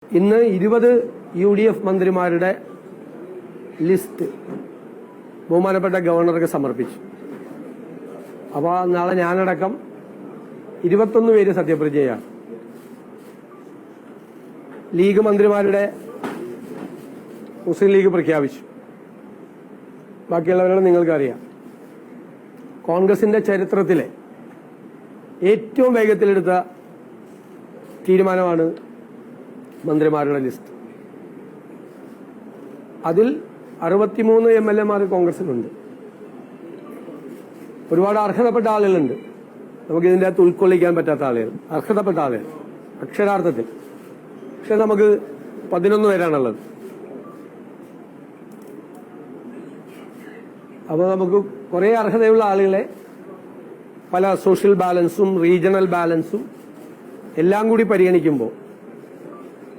ഇന്ന് 20 UDF മന്ത്രിമാരുടെ list ബഹുമാനപ്പെട്ട ഗവർണർക്ക് സമർപ്പിച്ചു. അപ്പോൾ നാളെ ഞാനടക്കം 21 പേര് സത്യപ്രതിജ്ഞയാണ്. ലീഗ് മന്ത്രിമാരുടെ മുസ്ലിം ലീഗ് പ്രഖ്യാപിച്ചു. ബാക്കിയുള്ളവരുടെ നിങ്ങൾക്കറിയാം. കോൺഗ്രസിന്റെ ചരിത്രത്തിലെ ഏറ്റവും വേഗത്തിലെടുത്ത തീരുമാനമാണ് മന്ത്രിമാരുടെ ലിസ്റ്റ്. അതിൽ 63 MLA കോൺഗ്രസിലുണ്ട്. ഒരുപാട് അർഹതപ്പെട്ട ആളുകളുണ്ട്. നമുക്കിതിൻ്റെ അകത്ത് ഉൾക്കൊള്ളിക്കാൻ പറ്റാത്ത ആളുകൾ, അർഹതപ്പെട്ട ആളുകൾ അക്ഷരാർത്ഥത്തിൽ. പക്ഷെ നമുക്ക് 11 പേരാണുള്ളത്. അപ്പോൾ നമുക്ക് കുറേ അർഹതയുള്ള ആളുകളെ പല സോഷ്യൽ ബാലൻസും റീജിയണൽ ബാലൻസും എല്ലാം കൂടി പരിഗണിക്കുമ്പോൾ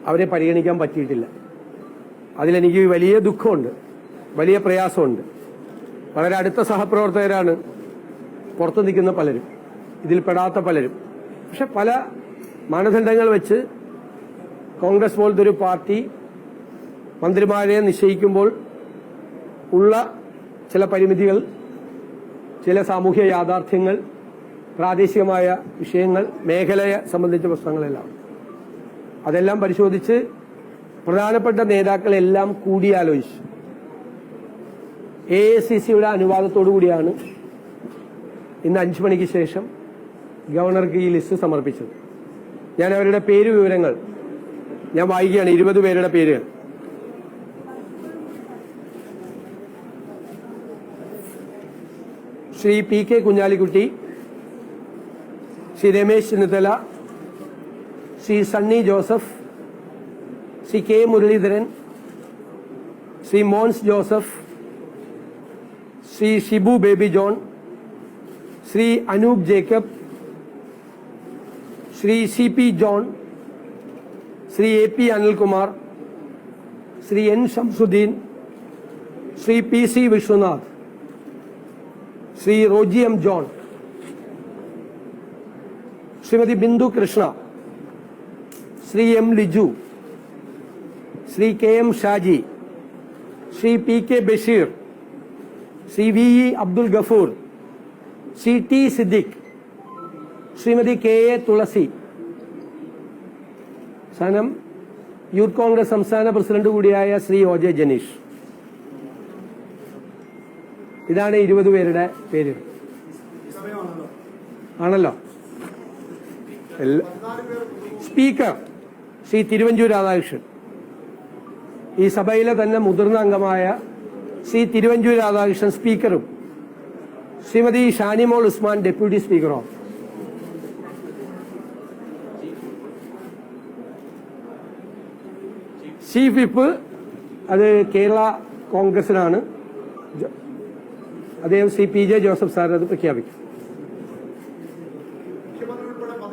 അവരെ പരിഗണിക്കാൻ പറ്റിയിട്ടില്ല. അതിലെനിക്ക് വലിയ ദുഃഖമുണ്ട്, വലിയ പ്രയാസമുണ്ട്. വളരെ അടുത്ത സഹപ്രവർത്തകരാണ് പുറത്തു നിൽക്കുന്ന പലരും, ഇതിൽ പെടാത്ത പലരും. പക്ഷെ പല മാനദണ്ഡങ്ങൾ വെച്ച് കോൺഗ്രസ് പോലത്തെ ഒരു പാർട്ടി മന്ത്രിമാരെ നിശ്ചയിക്കുമ്പോൾ ഉള്ള ചില പരിമിതികൾ, ചില സാമൂഹ്യ യാഥാർത്ഥ്യങ്ങൾ, പ്രാദേശികമായ വിഷയങ്ങൾ, മേഖലയെ സംബന്ധിച്ച പ്രശ്നങ്ങളെല്ലാം അതെല്ലാം പരിശോധിച്ച് പ്രധാനപ്പെട്ട നേതാക്കളെല്ലാം കൂടിയാലോചിച്ചു AICCയുടെ അനുവാദത്തോടു കൂടിയാണ് ഇന്ന് 5 മണിക്ക് ശേഷം ഗവർണർക്ക് ഈ ലിസ്റ്റ് സമർപ്പിച്ചത്. ഞാൻ അവരുടെ പേര് വിവരങ്ങൾ ഞാൻ വായിക്കുകയാണ്. 20 പേരുടെ പേരുകൾ. Shri PK Kunhalikutty, Shri Ramesh Chennithala, Shri Sunny Joseph, Shri K Muraleedharan, Shri Mons Joseph, Shri Shibu Baby John, Shri Anoop Jacob, Shri CP John, Shri AP Anilkumar, Shri N Shamsuddin, Shri PC Vishwanath, Shri Roji M John, Shrimati Bindu Krishna, Shri M Liju, Shri KM Shaji, Shri PK Basheer, Shri VE Abdul Ghafoor, Shri T Siddique, Shrimati KA Thulasi. സനം യൂത്ത് കോൺഗ്രസ് സംസ്ഥാന പ്രസിഡന്റ് കൂടിയായ ശ്രീ OJ ജനീഷ്. ഇതാണ് 20 പേരുടെ പേര്. ആണല്ലോ. സ്പീക്കർ ശ്രീ തിരുവഞ്ചൂർ രാധാകൃഷ്ണൻ. ഈ സഭയിലെ തന്നെ മുതിർന്ന അംഗമായ ശ്രീ തിരുവഞ്ചൂർ രാധാകൃഷ്ണൻ സ്പീക്കറും ശ്രീമതി ഷാനിമോൾ ഉസ്മാൻ ഡെപ്യൂട്ടി സ്പീക്കറും. ചീഫ് വിപ്പ് അത് കേരള കോൺഗ്രസിനാണ്. അദ്ദേഹം ശ്രീ PJ ജോസഫ് സാർ അത് പ്രഖ്യാപിക്കും.